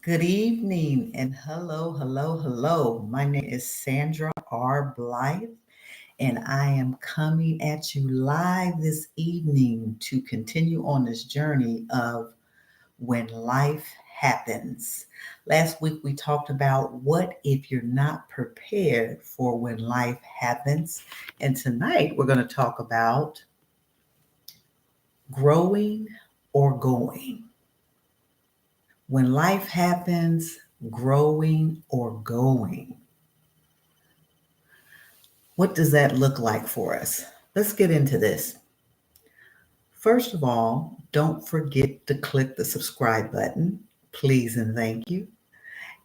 Good evening and hello, hello, hello. My name is Sandra R. Blythe, and I am coming at you live this evening to continue on this journey of when life happens. Last week we talked about what if you're not prepared for when life happens, and tonight we're going to talk about growing or going. When life happens, growing or going. What does that look like for us? Let's get into this. First of all, don't forget to click the subscribe button, please and thank you.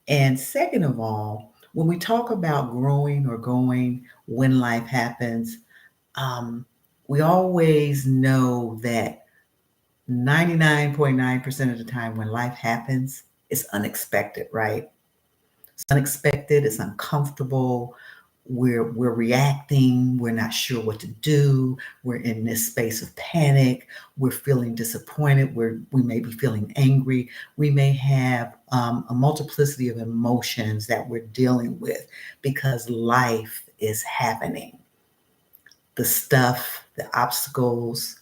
And second of all, when we talk about growing or going when life happens, we always know that 99.9% of the time when life happens, it's unexpected, right? It's unexpected, it's uncomfortable. We're reacting, we're not sure what to do, we're in this space of panic, we're feeling disappointed, we may be feeling angry, we may have a multiplicity of emotions that we're dealing with because life is happening. The stuff, the obstacles,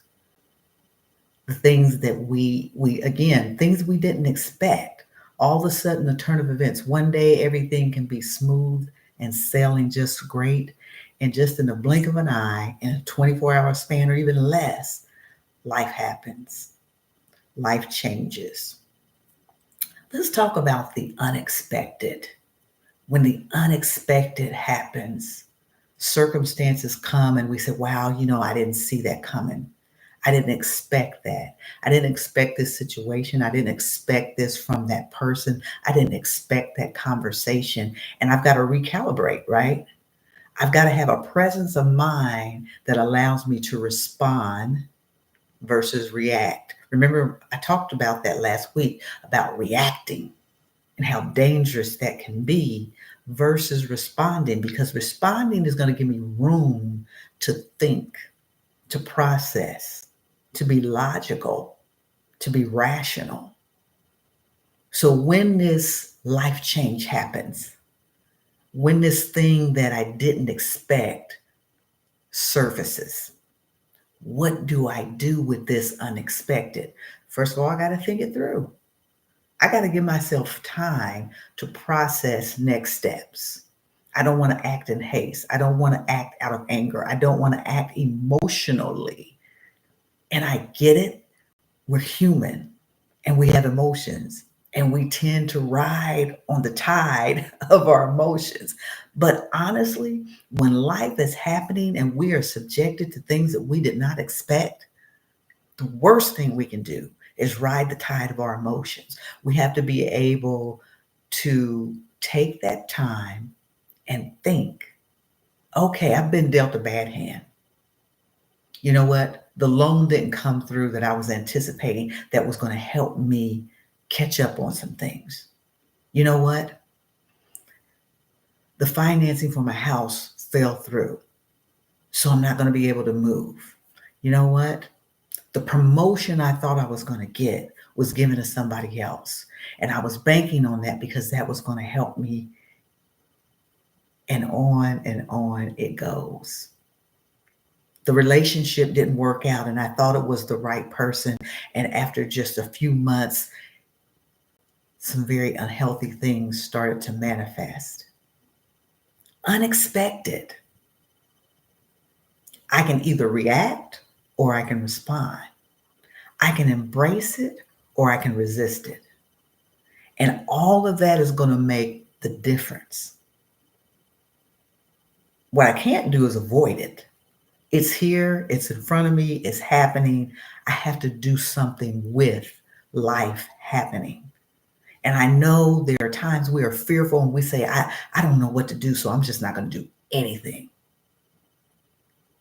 the things that we again, things we didn't expect. All of a sudden, a turn of events. One day, everything can be smooth and sailing just great, and just in the blink of an eye, in a 24-hour span or even less, life happens. Life changes. Let's talk about the unexpected. When the unexpected happens, circumstances come and we say, wow, I didn't see that coming. I didn't expect that. I didn't expect this situation. I didn't expect this from that person. I didn't expect that conversation. And I've got to recalibrate, right? I've got to have a presence of mind that allows me to respond versus react. Remember, I talked about that last week about reacting and how dangerous that can be versus responding, because responding is going to give me room to think, to process, to be logical, to be rational. So when this life change happens, when this thing that I didn't expect surfaces, what do I do with this unexpected? First of all, I got to think it through. I got to give myself time to process next steps. I don't want to act in haste. I don't want to act out of anger. I don't want to act emotionally. And I get it. We're human and we have emotions and we tend to ride on the tide of our emotions. But honestly, when life is happening and we are subjected to things that we did not expect, the worst thing we can do is ride the tide of our emotions. We have to be able to take that time and think, okay, I've been dealt a bad hand. You know what? The loan didn't come through that I was anticipating that was going to help me catch up on some things. You know what? The financing for my house fell through. So I'm not going to be able to move. You know what? The promotion I thought I was going to get was given to somebody else. And I was banking on that because that was going to help me. And on it goes. The relationship didn't work out and I thought it was the right person. And after just a few months, some very unhealthy things started to manifest. Unexpected. I can either react or I can respond. I can embrace it or I can resist it. And all of that is going to make the difference. What I can't do is avoid it. It's here, it's in front of me, it's happening. I have to do something with life happening. And I know there are times we are fearful and we say, I don't know what to do, so I'm just not going to do anything.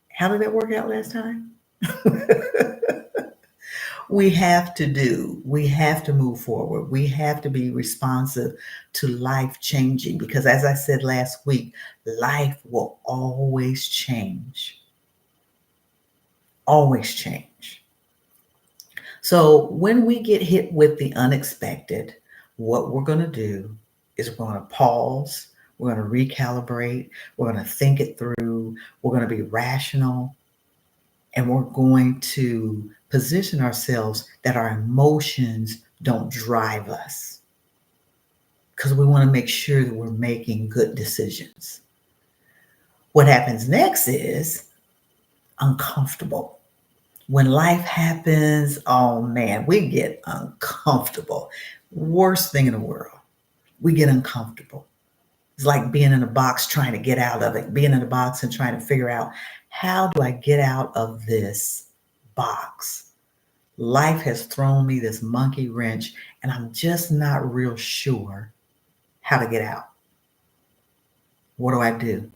How did that work out last time? We have to move forward. We have to be responsive to life changing because, as I said last week, life will always change. Always change. So when we get hit with the unexpected, what we're going to do is we're going to pause, we're going to recalibrate, we're going to think it through, we're going to be rational, and we're going to position ourselves that our emotions don't drive us because we want to make sure that we're making good decisions. What happens next is uncomfortable. When life happens, oh man, we get uncomfortable. Worst thing in the world. We get uncomfortable. It's like being in a box trying to get out of it, being in a box and trying to figure out, how do I get out of this box? Life has thrown me this monkey wrench and I'm just not real sure how to get out. What do I do?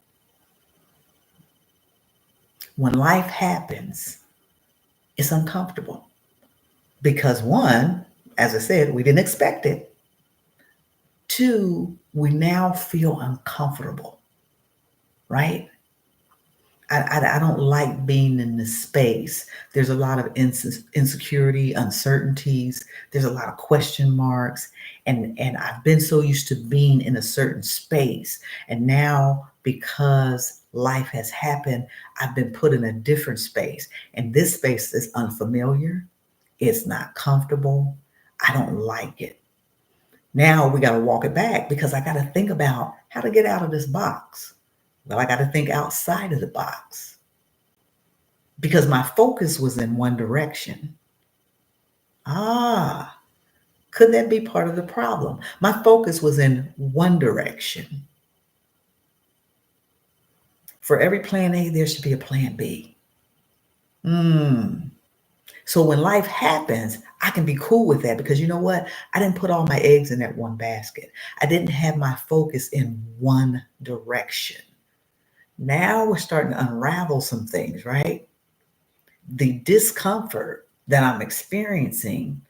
When life happens, it's uncomfortable because one, as I said, we didn't expect it. Two, we now feel uncomfortable, right? I don't like being in this space. There's a lot of insecurity, uncertainties. There's a lot of question marks. And I've been so used to being in a certain space. And now, because life has happened, I've been put in a different space. And this space is unfamiliar. It's not comfortable. I don't like it. Now we got to walk it back because I got to think about how to get out of this box. Well, I got to think outside of the box because my focus was in one direction. Ah, could that be part of the problem? My focus was in one direction. For every plan A, there should be a plan B. So when life happens, I can be cool with that because you know what? I didn't put all my eggs in that one basket. I didn't have my focus in one direction. Now we're starting to unravel some things, right? The discomfort that I'm experiencing,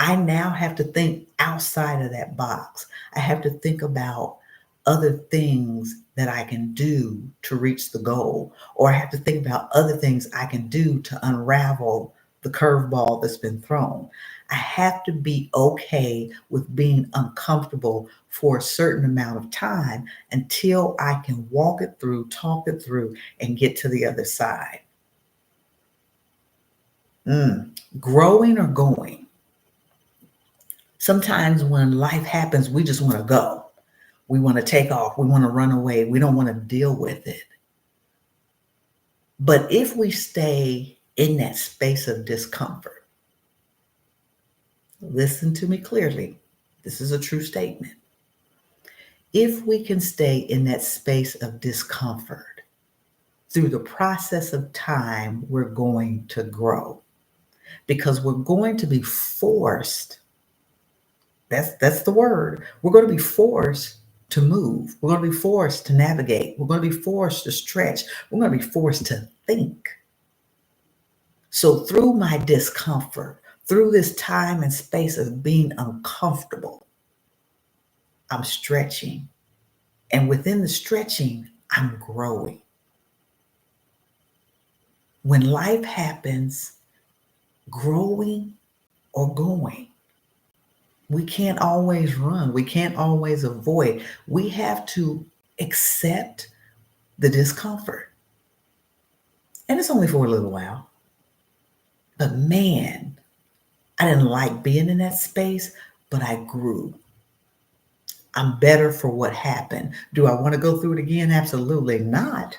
I now have to think outside of that box. I have to think about other things that I can do to reach the goal, or I have to think about other things I can do to unravel the curveball that's been thrown. I have to be okay with being uncomfortable for a certain amount of time until I can walk it through, talk it through, and get to the other side. Growing or going? Sometimes when life happens, we just want to go. We want to take off. We want to run away. We don't want to deal with it. But if we stay in that space of discomfort, listen to me clearly. This is a true statement. If we can stay in that space of discomfort, through the process of time, we're going to grow because we're going to be forced. That's the word. We're going to be forced to move. We're going to be forced to navigate. We're going to be forced to stretch. We're going to be forced to think. So through my discomfort, through this time and space of being uncomfortable, I'm stretching. And within the stretching, I'm growing. When life happens, growing or going, we can't always run. We can't always avoid. We have to accept the discomfort. And it's only for a little while. But man, I didn't like being in that space, but I grew. I'm better for what happened. Do I want to go through it again? Absolutely not.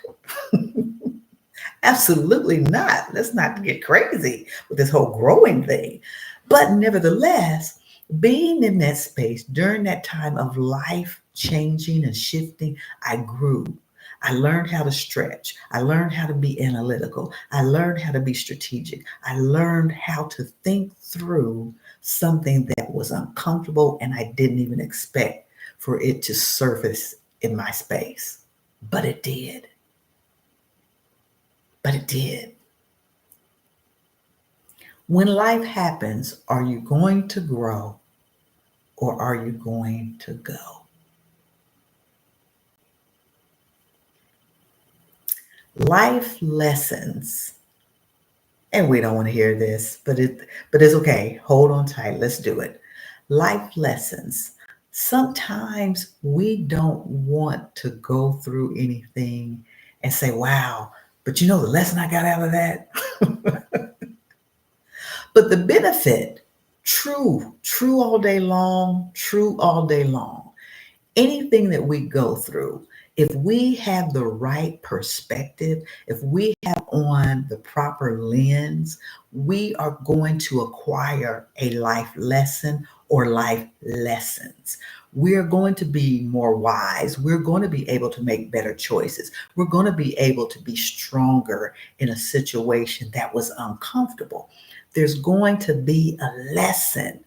Absolutely not. Let's not get crazy with this whole growing thing. But nevertheless, being in that space during that time of life changing and shifting, I grew. I learned how to stretch. I learned how to be analytical. I learned how to be strategic. I learned how to think through something that was uncomfortable and I didn't even expect for it to surface in my space. But it did. But it did. When life happens, are you going to grow or are you going to go? Life lessons. And we don't want to hear this, but it's okay. Hold on tight. Let's do it. Life lessons Sometimes we don't want to go through anything and say, wow, but you know the lesson I got out of that? But the benefit, true all day long, true all day long. Anything that we go through, if we have the right perspective, if we have on the proper lens, we are going to acquire a life lesson or life lessons. We're going to be more wise. We're going to be able to make better choices. We're going to be able to be stronger in a situation that was uncomfortable. There's going to be a lesson,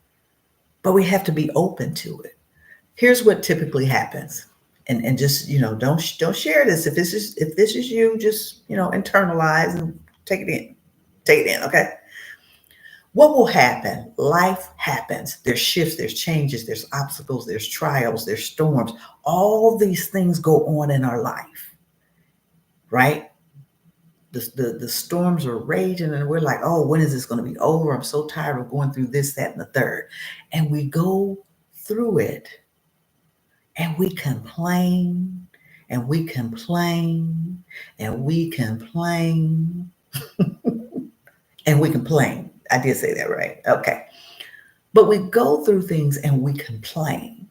but we have to be open to it. Here's what typically happens. And just, don't share this. If this is you, just, internalize and take it in. Take it in, okay? What will happen? Life happens. There's shifts, there's changes, there's obstacles, there's trials, there's storms. All these things go on in our life, right? The storms are raging and we're like, oh, when is this going to be over? I'm so tired of going through this, that, and the third. And we go through it and we complain and we complain and we complain and we complain. I did say that right. Okay. But we go through things and we complain.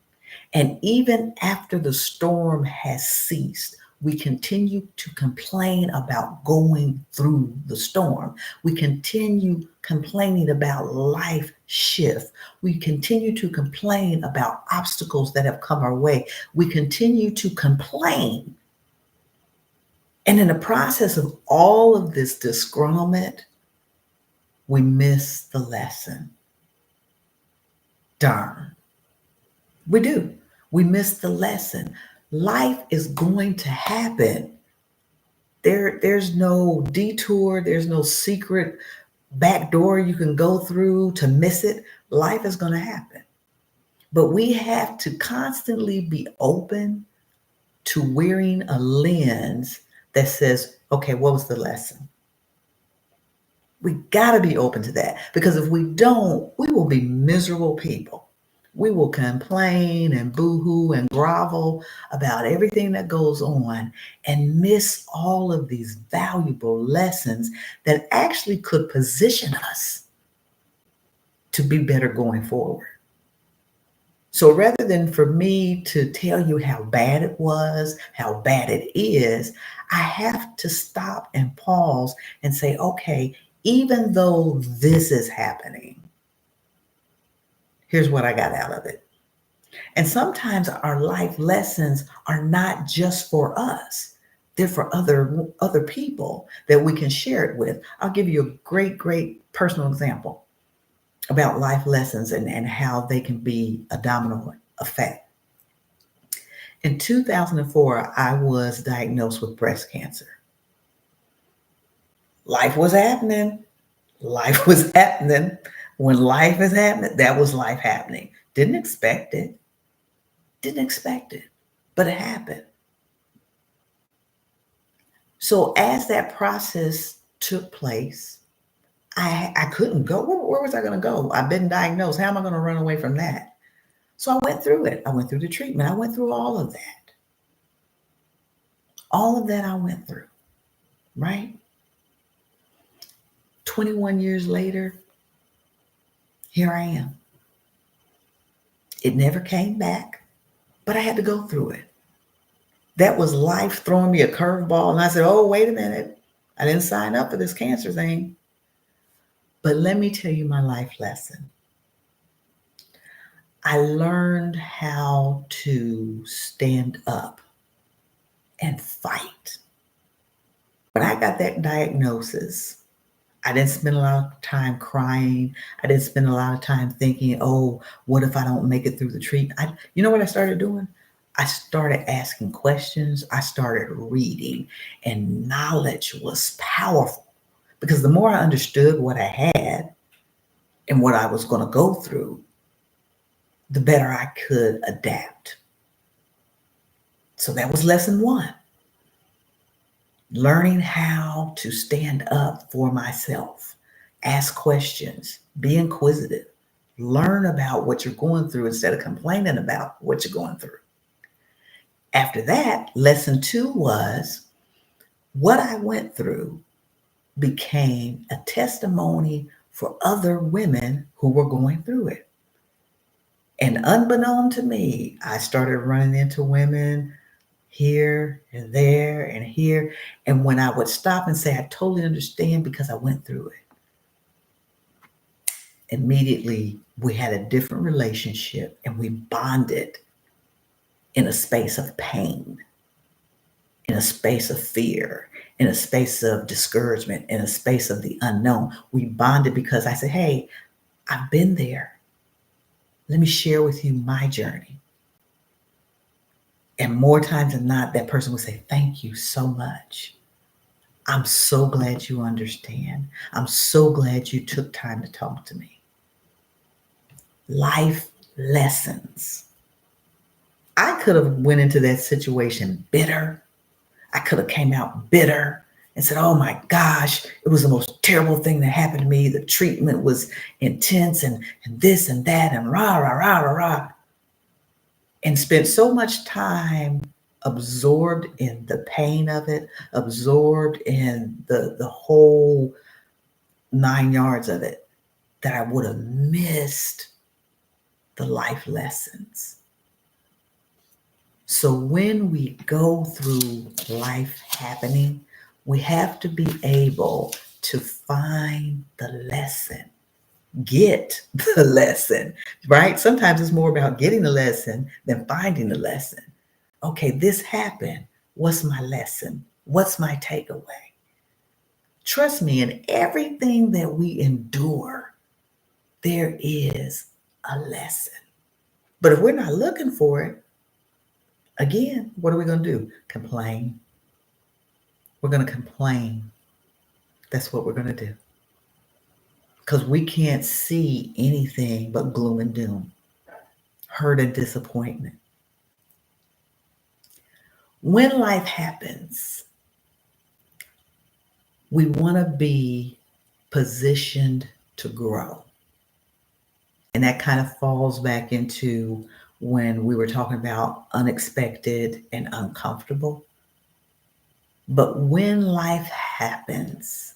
And even after the storm has ceased, we continue to complain about going through the storm. We continue complaining about life shift. We continue to complain about obstacles that have come our way. We continue to complain. And in the process of all of this disgruntlement, we miss the lesson. Darn. We do. We miss the lesson. Life is going to happen. There's no detour. There's no secret back door you can go through to miss it. Life is going to happen. But we have to constantly be open to wearing a lens that says, okay, what was the lesson? We got to be open to that, because if we don't, we will be miserable people. We will complain and boo-hoo and grovel about everything that goes on and miss all of these valuable lessons that actually could position us to be better going forward. So rather than for me to tell you how bad it was, how bad it is, I have to stop and pause and say, okay, even though this is happening, here's what I got out of it. And sometimes our life lessons are not just for us. They're for other people that we can share it with. I'll give you a great personal example about life lessons and how they can be a domino effect. In 2004, I was diagnosed with breast cancer. Life was happening. Life was happening. When life is happening, that was life happening. Didn't expect it. But it happened. So as that process took place, I couldn't go. Where was I going to go? I've been diagnosed. How am I going to run away from that? So I went through it. I went through the treatment. I went through all of that. All of that I went through, right? 21 years later, here I am. It never came back, but I had to go through it. That was life throwing me a curveball. And I said, oh, wait a minute. I didn't sign up for this cancer thing. But let me tell you my life lesson. I learned how to stand up and fight. When I got that diagnosis, I didn't spend a lot of time crying. I didn't spend a lot of time thinking, oh, what if I don't make it through the treatment? You know what I started doing? I started asking questions. I started reading, and knowledge was powerful, because the more I understood what I had and what I was going to go through, the better I could adapt. So that was lesson one. Learning how to stand up for myself, ask questions, be inquisitive, Learn about what you're going through instead of complaining about what you're going through. After that, lesson 2 was what I went through became a testimony for other women who were going through it. And unbeknown to me, I started running into women here and there and here. And when I would stop and say, I totally understand because I went through it, immediately we had a different relationship and we bonded in a space of pain, in a space of fear, in a space of discouragement, in a space of the unknown. We bonded because I said, hey, I've been there. Let me share with you my journey. And more times than not, that person would say, thank you so much. I'm so glad you understand. I'm so glad you took time to talk to me. Life lessons. I could have went into that situation bitter. I could have came out bitter and said, oh my gosh, it was the most terrible thing that happened to me. The treatment was intense and this and that and rah, rah, rah, rah, rah. And spent so much time absorbed in the pain of it, absorbed in the whole 9 yards of it, that I would have missed the life lessons. So when we go through life happening, we have to be able to find the lesson, get the lesson, right? Sometimes it's more about getting the lesson than finding the lesson. Okay, this happened. What's my lesson? What's my takeaway? Trust me, in everything that we endure, there is a lesson. But if we're not looking for it, again, what are we going to do? Complain. We're going to complain. That's what we're going to do. Because we can't see anything but gloom and doom, hurt and disappointment. When life happens, we want to be positioned to grow. And that kind of falls back into when we were talking about unexpected and uncomfortable. But when life happens,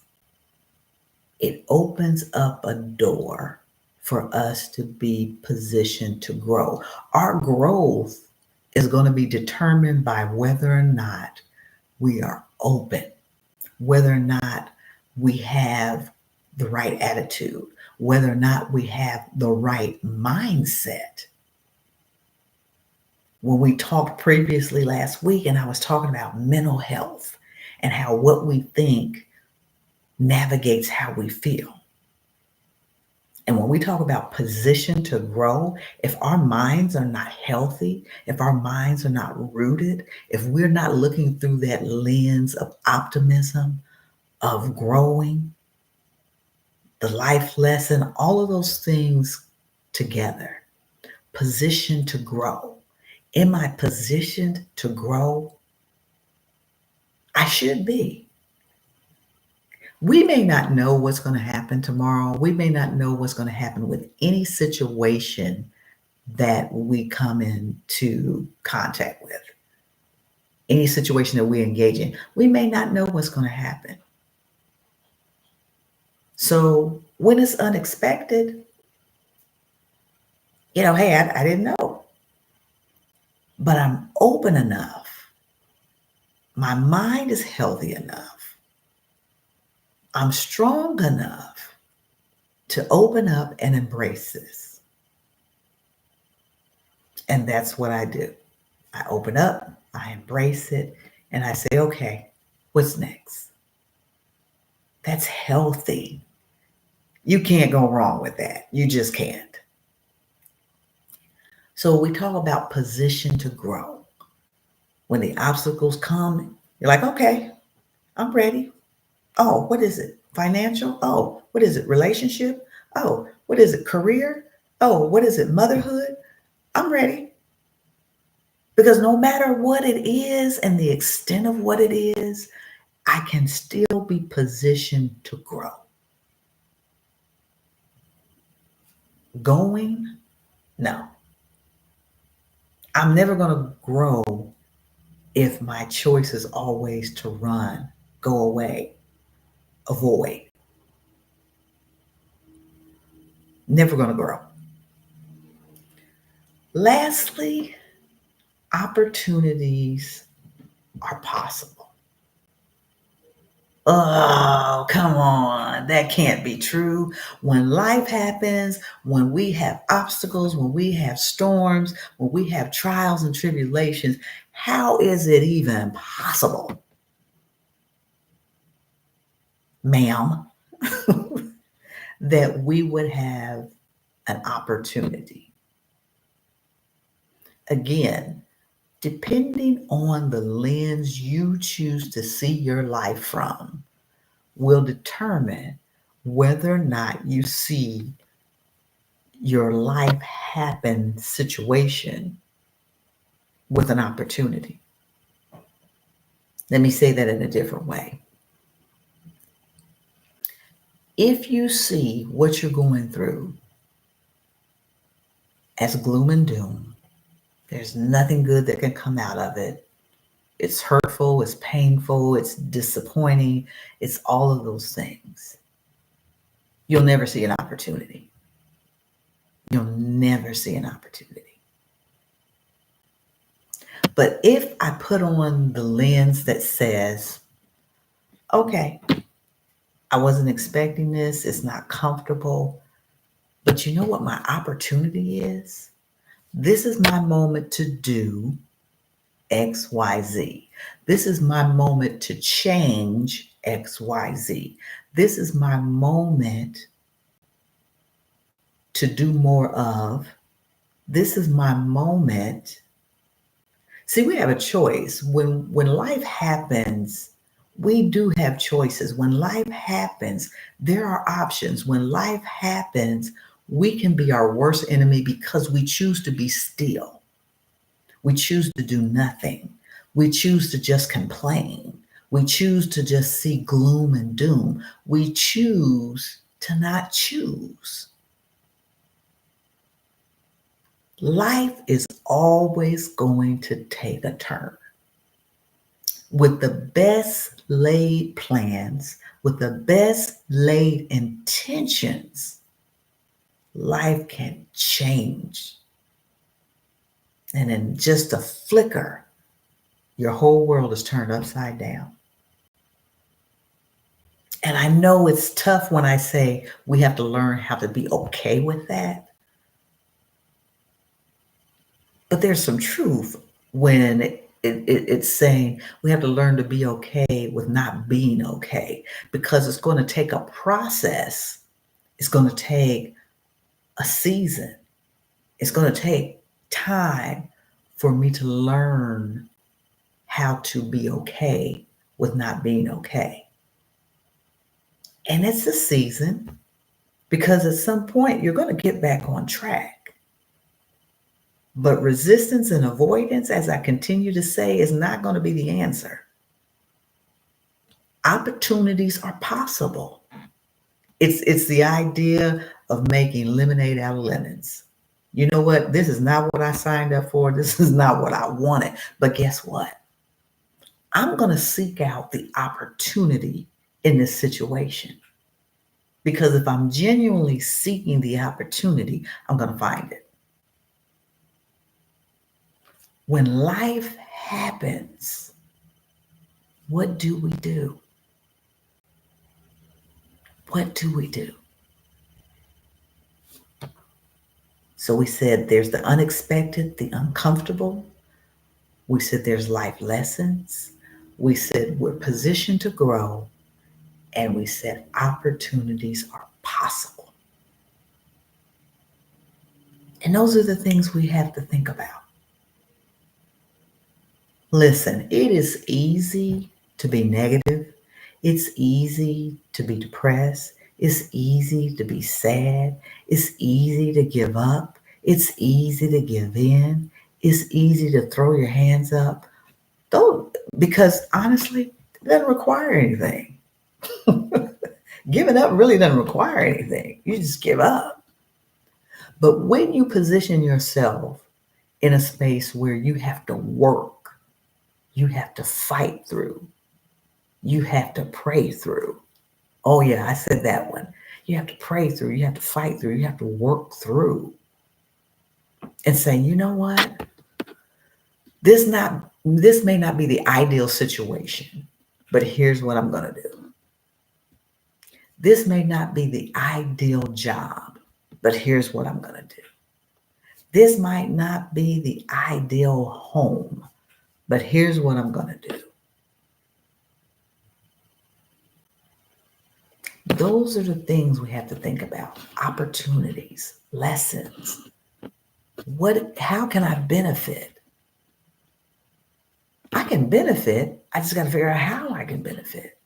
it opens up a door for us to be positioned to grow. Our growth is going to be determined by whether or not we are open, whether or not we have the right attitude, whether or not we have the right mindset. When we talked previously last week, and I was talking about mental health and how what we think navigates how we feel. And when we talk about position to grow, if our minds are not healthy, if our minds are not rooted, if we're not looking through that lens of optimism, of growing, the life lesson, all of those things together, position to grow. Am I positioned to grow? I should be. We may not know what's going to happen tomorrow. We may not know what's going to happen with any situation that we come into contact with, any situation that we engage in. We may not know what's going to happen. So when it's unexpected, hey, I didn't know, but I'm open enough. My mind is healthy enough. I'm strong enough to open up and embrace this. And that's what I do. I open up, I embrace it, and I say, okay, what's next? That's healthy. You can't go wrong with that. You just can't. So we talk about position to grow. When the obstacles come, you're like, okay, I'm ready. Oh, what is it? Financial? Oh, what is it? Relationship? Oh, what is it? Career? Oh, what is it? Motherhood? I'm ready. Because no matter what it is and the extent of what it is, I can still be positioned to grow. Going? No. I'm never going to grow if my choice is always to run, go away, avoid. Never going to grow. Lastly, opportunities are possible. Oh, come on. That can't be true. When life happens, when we have obstacles, when we have storms, when we have trials and tribulations, how is it even possible, ma'am, that we would have an opportunity? Again, depending on the lens you choose to see your life from, will determine whether or not you see your life happen situation with an opportunity. Let me say that in a different way. If you see what you're going through as gloom and doom, there's nothing good that can come out of it. It's hurtful, it's painful, it's disappointing, it's all of those things. You'll never see an opportunity. You'll never see an opportunity. But if I put on the lens that says, okay, I wasn't expecting this, it's not comfortable, but you know what my opportunity is? This is my moment to do XYZ. This is my moment to change XYZ. This is my moment to do more of. This is my moment. See, we have a choice. When life happens, we do have choices. When life happens, there are options. When life happens, we can be our worst enemy because we choose to be still. We choose to do nothing. We choose to just complain. We choose to just see gloom and doom. We choose to not choose. Life is always going to take a turn. With the best laid plans, with the best laid intentions, life can change. And in just a flicker, your whole world is turned upside down. And I know it's tough when I say we have to learn how to be okay with that. But there's some truth when it's saying we have to learn to be okay with not being okay, because it's going to take a process. It's going to take a season. It's going to take time for me to learn how to be okay with not being okay. And it's a season, because at some point you're going to get back on track. But resistance and avoidance, as I continue to say, is not going to be the answer. Opportunities are possible. It's the idea of making lemonade out of lemons. You know what? This is not what I signed up for. This is not what I wanted. But guess what? I'm going to seek out the opportunity in this situation. Because if I'm genuinely seeking the opportunity, I'm going to find it. When life happens, what do we do? What do we do? So we said there's the unexpected, the uncomfortable. We said there's life lessons. We said we're positioned to grow. And we said opportunities are possible. And those are the things we have to think about. Listen, it is easy to be negative. It's easy to be depressed. It's easy to be sad. It's easy to give up. It's easy to give in. It's easy to throw your hands up. Though, because honestly, it doesn't require anything. Giving up really doesn't require anything. You just give up. But when you position yourself in a space where you have to work, you have to fight through, you have to pray through. Oh, yeah, I said that one. You have to pray through, you have to fight through, you have to work through and say, you know what? This may not be the ideal situation, but here's what I'm going to do. This may not be the ideal job, but here's what I'm going to do. This might not be the ideal home, but here's what I'm going to do. Those are the things we have to think about. Opportunities, lessons. How can I benefit? I can benefit. I just got to figure out how I can benefit.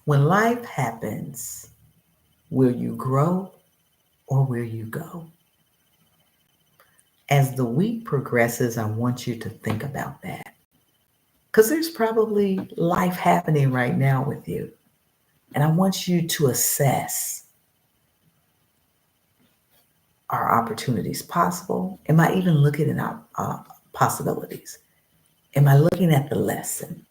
When life happens, will you grow or will you go? As the week progresses, I want you to think about that. Because there's probably life happening right now with you. And I want you to assess, are opportunities possible? Am I even looking at possibilities? Am I looking at the lesson?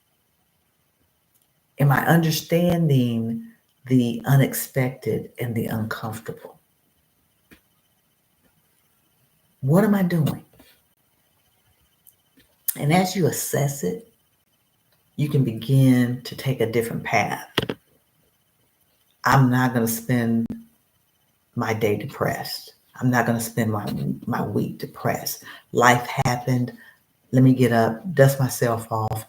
Am I understanding the unexpected and the uncomfortable? What am I doing? And as you assess it, you can begin to take a different path. I'm not going to spend my day depressed. I'm not going to spend my week depressed. Life happened. Let me get up, dust myself off,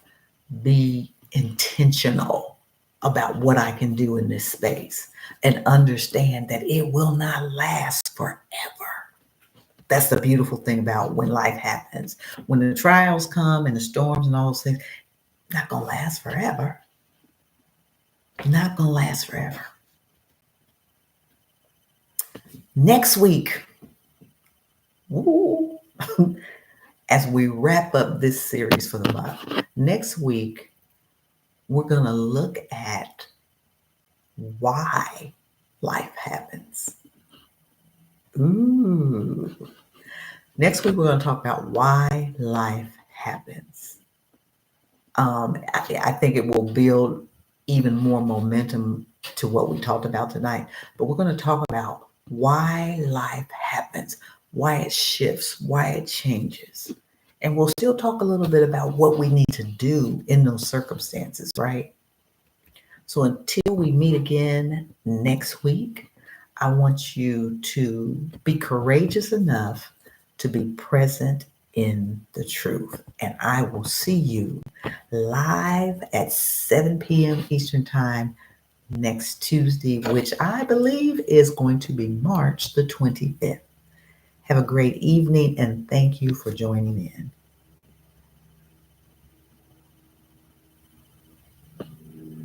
be intentional about what I can do in this space and understand that it will not last forever. That's the beautiful thing about when life happens. When the trials come and the storms and all those things, not going to last forever. Not going to last forever. Next week, as we wrap up this series for the month, next week, we're going to look at why life happens. Ooh. Next week, we're going to talk about why life happens. I think it will build even more momentum to what we talked about tonight. But we're going to talk about why life happens, why it shifts, why it changes. And we'll still talk a little bit about what we need to do in those circumstances, right? So until we meet again next week, I want you to be courageous enough to be present in the truth. And I will see you live at 7 p.m. Eastern Time next Tuesday, which I believe is going to be March the 25th. Have a great evening and thank you for joining in.